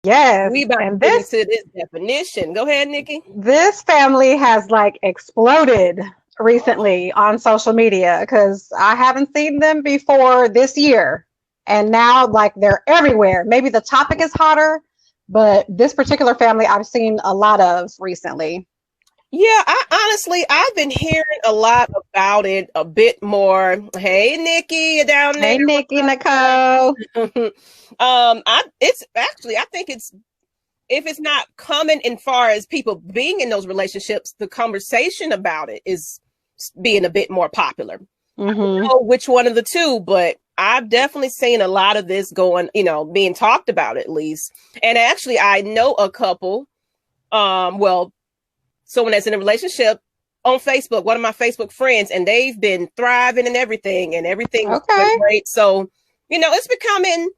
Yes. We about to And get into this definition. Go ahead, Nikki. this family has like exploded recently on social media because I haven't seen them before this year. And now like they're everywhere. Maybe the topic is hotter, but this particular family I've seen a lot of recently. Yeah, I've been hearing a lot about it a bit more. Hey, Nikki, you down there? Hey, Nikki, Nicole. I think it's, if it's not common in far as people being in those relationships, the conversation about it is being a bit more popular. I don't know which one of the two, but I've definitely seen a lot of this going, being talked about at least. And actually, I know a couple, someone that's in a relationship on Facebook, one of my Facebook friends, and they've been thriving and everything was great. So, it's becoming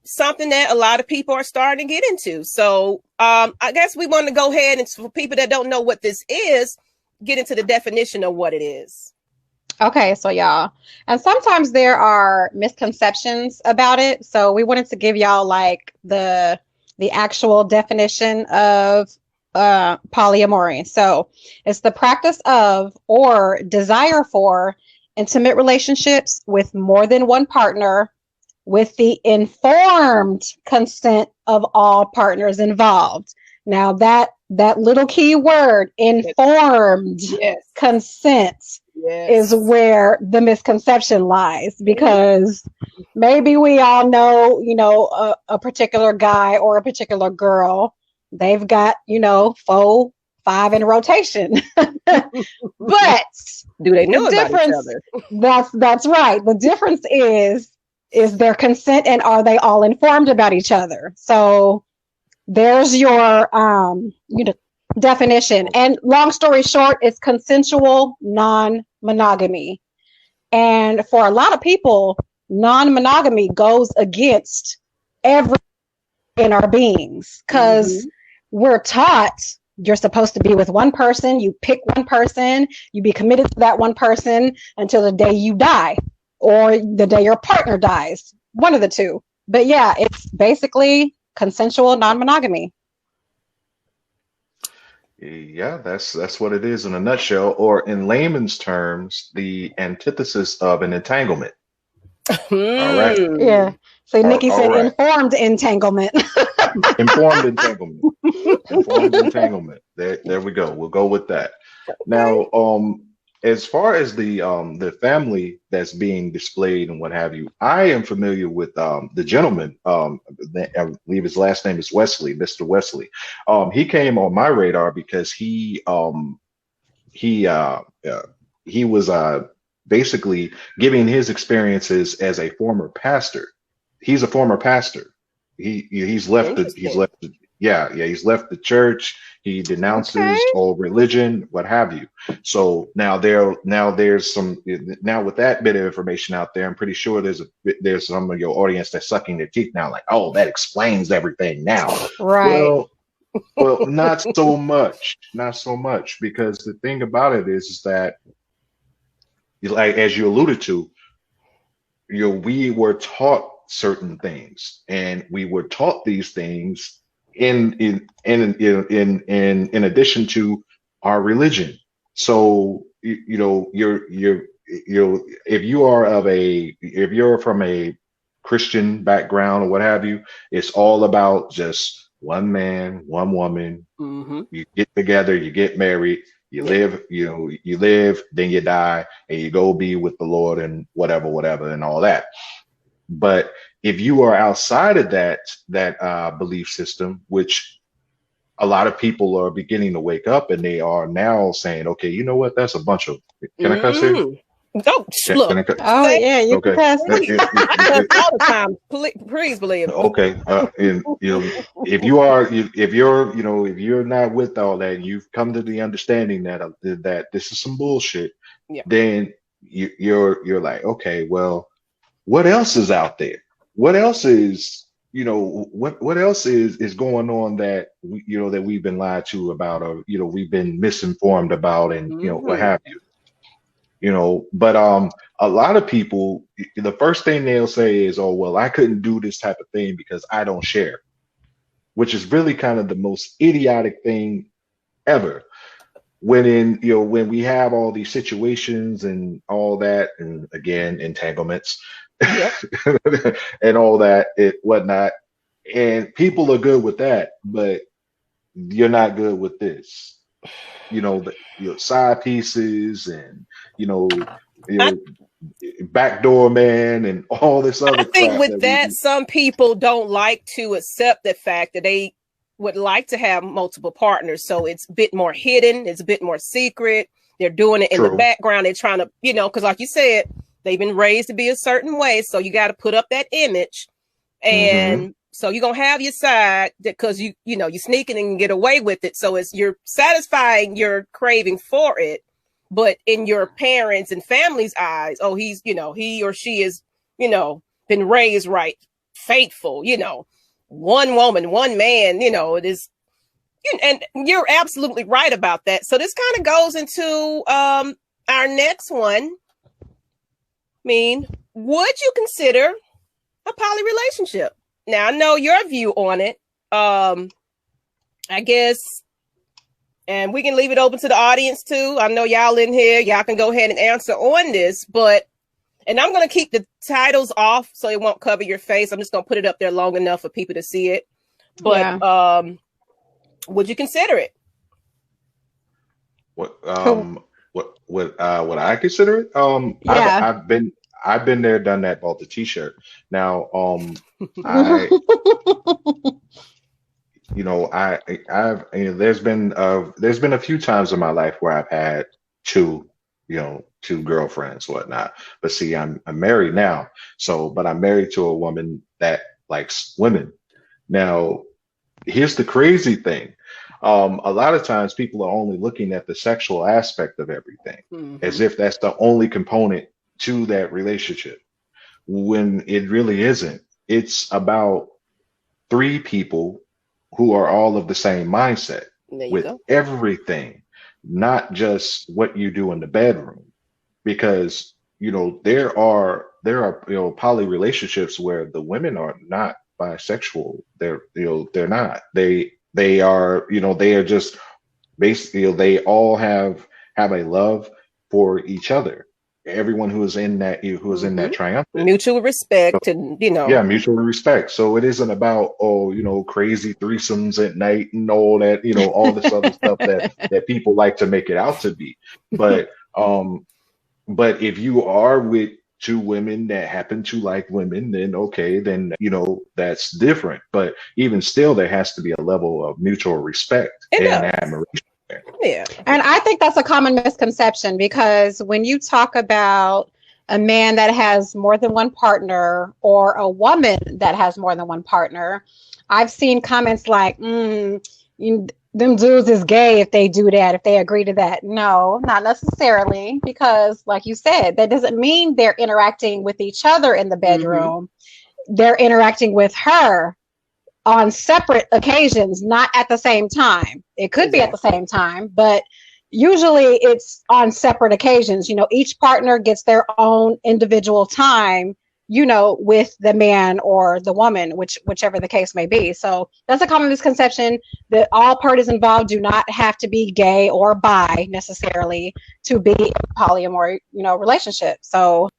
something that a lot of people are starting to get into. So I guess we want to go ahead and, for people that don't know what this is, get into the definition of what it is. Okay, so y'all, and sometimes there are misconceptions about it. So we wanted to give y'all like the actual definition of polyamory. So it's the practice of or desire for intimate relationships with more than one partner with the informed consent of all partners involved. Now that little key word, informed consent, is where the misconception lies, because maybe we all know, a particular guy or a particular girl, they've got, 4, 5 in rotation. But do they know about each other? That's right. The difference is their consent, and are they all informed about each other? So there's your definition. And long story short, it's consensual non-monogamy. And for a lot of people, non-monogamy goes against every in our beings, because we're taught you're supposed to be with one person, you pick one person, you be committed to that one person until the day you die or the day your partner dies, one of the two. But yeah, it's basically consensual non-monogamy. Yeah, that's what it is in a nutshell, or in layman's terms, the antithesis of an entanglement. All right. Yeah. So Nikki said informed entanglement. Informed entanglement. Informed entanglement. There we go. We'll go with that. Now, as far as the family that's being displayed and what have you, I am familiar with the gentleman. I believe his last name is Wesley, Mr. Wesley. He came on my radar because he was basically giving his experiences as a former pastor. He's a former pastor. He's left he's left the church. He denounces all religion, what have you. So now there's some with that bit of information out there, I'm pretty sure there's some of your audience that's sucking their teeth now, like, oh, that explains everything now. Right. Well, not so much, because the thing about it is that, like as you alluded to, we were taught certain things, and we were taught these things in addition to our religion. So if you're from a Christian background or what have you, it's all about just one man, one woman. You get together, you get married, you live, you live, then you die, and you go be with the Lord and whatever, and all that. But if you are outside of that belief system, which a lot of people are beginning to wake up, and they are now saying, okay, you know what? That's a bunch of, can I cuss here? Oh, look. Oh, yeah, you can cuss. All the time. Please believe it. Okay. And, if you're not with all that, you've come to the understanding that this is some bullshit, then you're like, okay, well, what else is out there? What else is, what else is going on that that we've been lied to about, or we've been misinformed about, and what have you. But a lot of people, the first thing they'll say is, oh, well, I couldn't do this type of thing because I don't share. which is really kind of the most idiotic thing ever. When we have all these situations and all that, and again, entanglements, yep. and all that, whatnot, and people are good with that, but you're not good with this. Side pieces and backdoor man and all this other crap. I think with that, some people don't like to accept the fact that they would like to have multiple partners. So it's a bit more hidden. It's a bit more secret. They're doing it in the background. They're trying to, because like you said, they've been raised to be a certain way. So you got to put up that image. And so you're going to have your side because you're sneaking and get away with it. So you're satisfying your craving for it. But in your parents' and family's eyes, oh, he's, he or she is, been raised right, faithful, one woman, one man, it is. And you're absolutely right about that. So this kind of goes into our next one. Would you consider a poly relationship? Now, I know your view on it. I guess. And we can leave it open to the audience too. I know y'all in here, y'all can go ahead and answer on this, and I'm going to keep the titles off so it won't cover your face. I'm just going to put it up there long enough for people to see it. But would you consider it? What would I consider it? I've been there, done that, bought the t-shirt. Now, there's been a few times in my life where I've had two girlfriends, whatnot. But see, I'm married now. But I'm married to a woman that likes women. Now, here's the crazy thing. A lot of times people are only looking at the sexual aspect of everything, as if that's the only component to that relationship, when it really isn't. It's about three people who are all of the same mindset with everything, not just what you do in the bedroom. Because, there are poly relationships where the women are not bisexual. They're not. They are just basically, they all have a love for each other. Everyone who is in that triumphant mutual respect, and mutual respect. So it isn't about crazy threesomes at night and all that, all this other stuff that people like to make it out to be. But if you are with two women that happen to like women, then okay, then that's different. But even still, there has to be a level of mutual respect and admiration. Yeah. And I think that's a common misconception, because when you talk about a man that has more than one partner or a woman that has more than one partner, I've seen comments like, them dudes is gay if they do that, if they agree to that. No, not necessarily, because like you said, that doesn't mean they're interacting with each other in the bedroom. They're interacting with her on separate occasions, not at the same time. It could be at the same time, but usually it's on separate occasions. Each partner gets their own individual time, with the man or the woman, whichever the case may be. So that's a common misconception, that all parties involved do not have to be gay or bi necessarily to be in a polyamory, relationship. So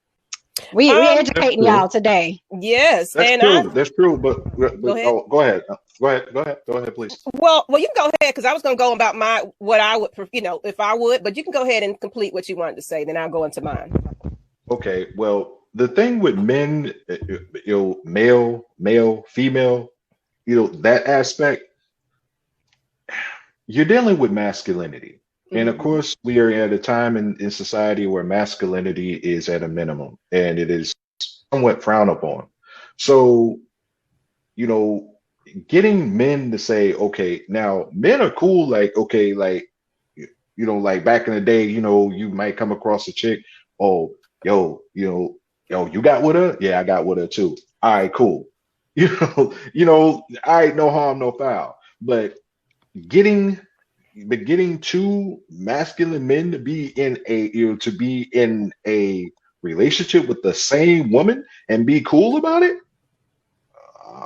we educating y'all today. Yes, that's true. But go ahead. Go ahead, please. Well, you can go ahead, because I was going to go about what I would, if I would. But you can go ahead and complete what you wanted to say. Then I'll go into mine. Okay. Well, the thing with men, male, female, that aspect, you're dealing with masculinity. And of course, we are at a time in society where masculinity is at a minimum, and it is somewhat frowned upon. So, getting men to say, okay, now men are cool. Like, okay, like, like back in the day, you might come across a chick. Oh, yo, you got with her? Yeah, I got with her too. All right, cool. All right, no harm, no foul. But getting two masculine men to be in a relationship with the same woman and be cool about it,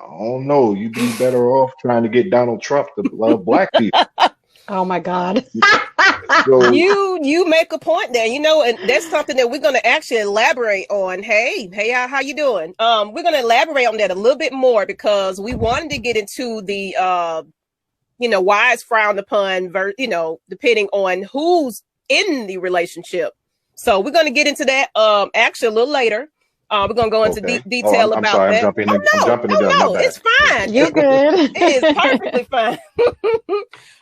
don't know. You'd be better off trying to get Donald Trump to love black people. Oh my God. So, you make a point there, and that's something that we're going to actually elaborate on. Hey, how you doing? We're going to elaborate on that a little bit more because we wanted to get into the, why it's frowned upon, depending on who's in the relationship. So we're going to get into that actually a little later. We're going to go into detail about sorry, that. I'm jumping the gun. No, it's fine. You're good. It is perfectly fine.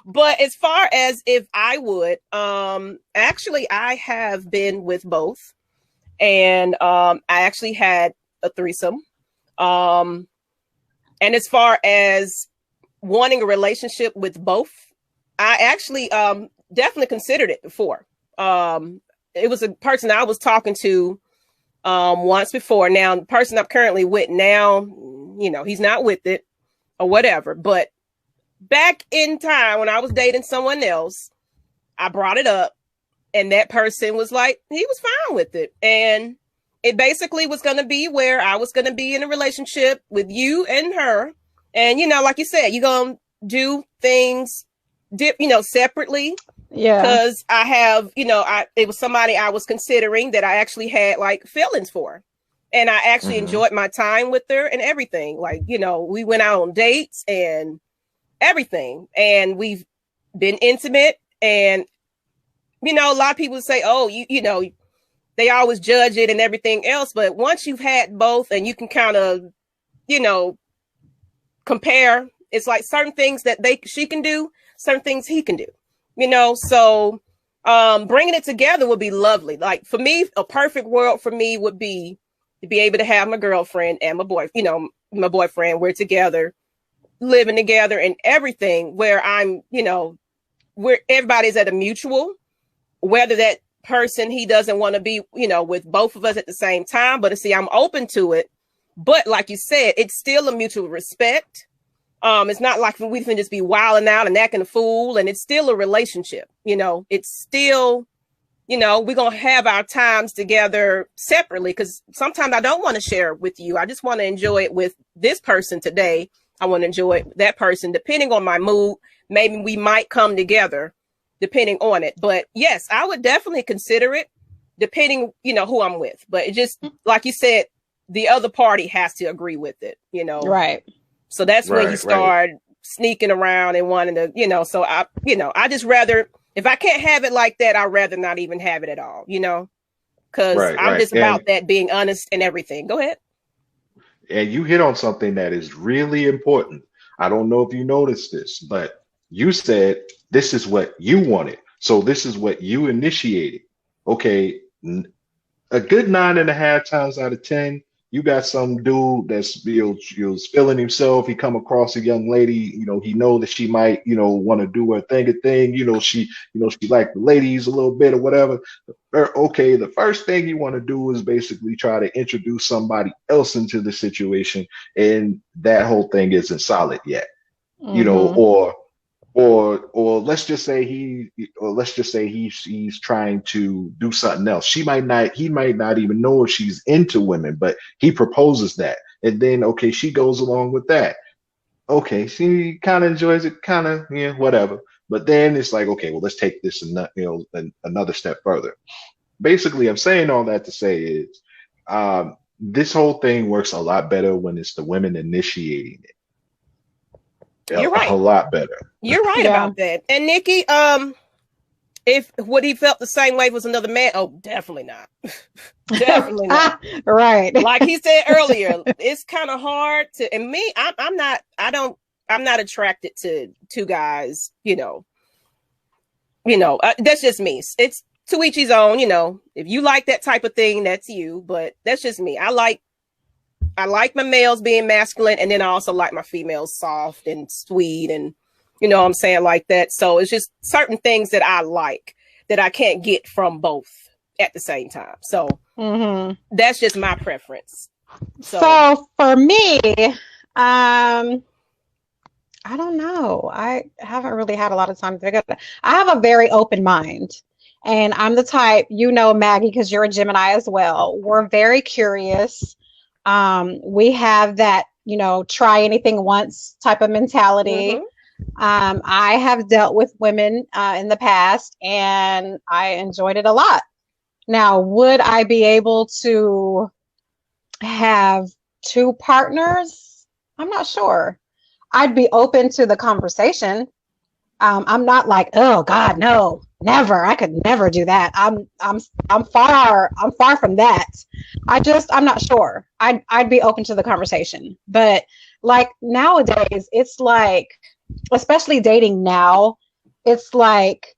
But as far as if I would, actually, I have been with both. And I actually had a threesome. And as far as wanting a relationship with both, I actually definitely considered it before. It was a person I was talking to once before. Now, the person I'm currently with now, he's not with it or whatever. But back in time when I was dating someone else, I brought it up and that person was like, he was fine with it. And it basically was going to be where I was going to be in a relationship with you and her. And, like you said, you're going to do things, separately. Yeah. Because I have, it was somebody I was considering that I actually had like feelings for. And I actually enjoyed my time with her and everything. Like, we went out on dates and everything. And we've been intimate. And, a lot of people say, oh, they always judge it and everything else. But once you've had both and you can kind of, compare, it's like certain things that she can do, certain things he can do. So bringing it together would be lovely. Like for me, a perfect world for me would be to be able to have my girlfriend and my my boyfriend. We're together, living together and everything where I'm, where everybody's at a mutual, whether that person, he doesn't want to be, with both of us at the same time, but see, I'm open to it. But like you said, it's still a mutual respect. It's not like we can just be wilding out and acting a fool, and it's still a relationship. It's still, we're going to have our times together separately because sometimes I don't want to share it with you. I just want to enjoy it with this person today. I want to enjoy it with that person, depending on my mood. Maybe we might come together depending on it. But yes, I would definitely consider it depending, who I'm with. But it just, like you said, the other party has to agree with it, Right. So that's when you start sneaking around and wanting to, so I just rather, if I can't have it like that, I'd rather not even have it at all, because I'm just about that being honest and everything. Go ahead. And you hit on something that is really important. I don't know if you noticed this, but you said this is what you wanted. So this is what you initiated. Okay. A good 9.5 times out of 10, you got some dude that's feeling himself. He come across a young lady, he know that she might, want to do her thing. She like the ladies a little bit or whatever. Okay, the first thing you want to do is basically try to introduce somebody else into the situation, and that whole thing isn't solid yet. Or let's just say he's trying to do something else. He might not even know if she's into women, but he proposes that. And then, okay, she goes along with that. Okay, she kind of enjoys it, whatever. But then it's like, okay, well, let's take this another step further. Basically, I'm saying all that to say is this whole thing works a lot better when it's the women initiating it. You're right. A lot better. You're right about that. And Nikki, if would he felt the same way was another man? Oh, definitely not. Definitely not. Right. Like he said earlier, it's kind of hard to. And me, I'm not attracted to two guys. That's just me. It's to each his own. If you like that type of thing, that's you. But that's just me. I like my males being masculine, and then I also like my females soft and sweet and, what I'm saying, like that. So it's just certain things that I like that I can't get from both at the same time. So that's just my preference. So for me, I don't know. I haven't really had a lot of time to figure it out. I have a very open mind. And I'm the type, Maggie, because you're a Gemini as well. We're very curious. We have that try anything once type of mentality. I have dealt with women in the past, and I enjoyed it a lot. Now, would I be able to have two partners? I'm not sure. I'd be open to the conversation. I'm not like, oh God, no, never. I could never do that. I'm far from that. I'm not sure. I'd be open to the conversation. But like nowadays, it's like, especially dating now, it's like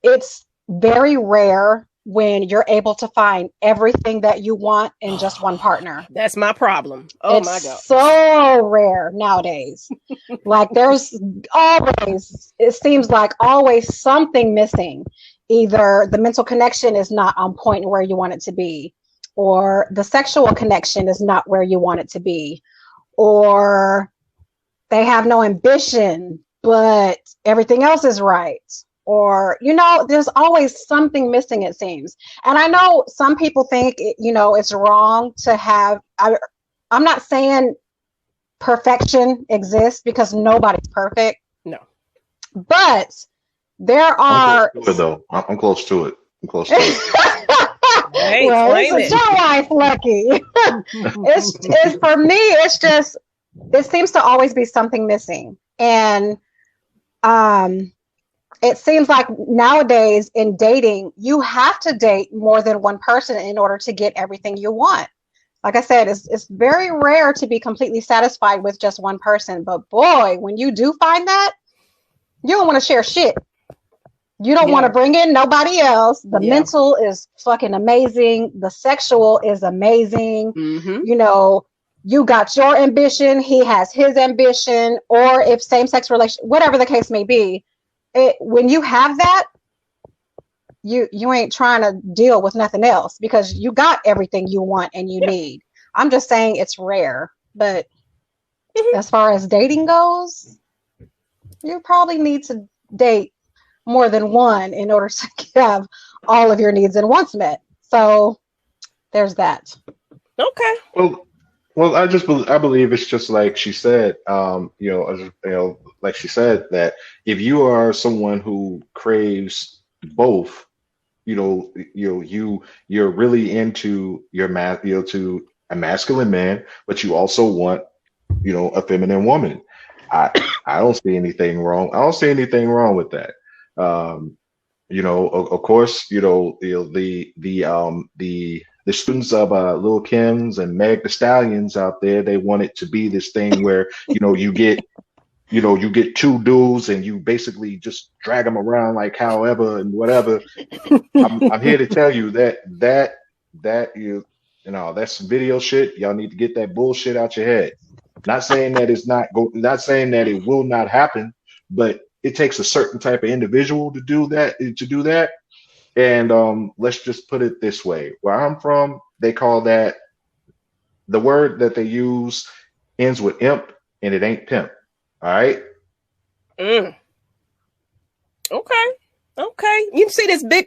it's very rare when you're able to find everything that you want in just one partner. That's my problem. Oh my God. It's so rare nowadays. Like there's always, it seems like always something missing. Either the mental connection is not on point where you want it to be, or the sexual connection is not where you want it to be, or they have no ambition, but everything else is right. Or, there's always something missing, it seems. And I know some people think, it's wrong to have, I'm not saying perfection exists because nobody's perfect. No. But there are. I'm close to it. I'm close to it. Hey, well, it's your wife, Lucky. it's for me, it's just, it seems to always be something missing. And, it seems like nowadays in dating, you have to date more than one person in order to get everything you want. Like I said, it's very rare to be completely satisfied with just one person. But boy, when you do find that, you don't want to share shit. You don't want to bring in nobody else. The mental is fucking amazing. The sexual is amazing. You got your ambition. He has his ambition. Or if same-sex relation, whatever the case may be, when you have that, you ain't trying to deal with nothing else because you got everything you want and you need. I'm just saying it's rare, but as far as dating goes, you probably need to date more than one in order to have all of your needs and wants met. So there's that. Okay. Well, I believe it's just like she said, like she said, that if you are someone who craves both, you're really into to a masculine man, but you also want, a feminine woman. I don't see anything wrong. I don't see anything wrong with that. Of course, the students of Lil Kim's and Meg the Stallions out there, they want it to be this thing where, you get two dudes and you basically just drag them around like however and whatever. I'm here to tell you that that's video shit. Y'all need to get that bullshit out your head. Not saying that not saying that it will not happen, but it takes a certain type of individual to do that. And let's just put it this way. Where I'm from, they call that, the word that they use ends with imp, and it ain't pimp. All right? Okay. You see this big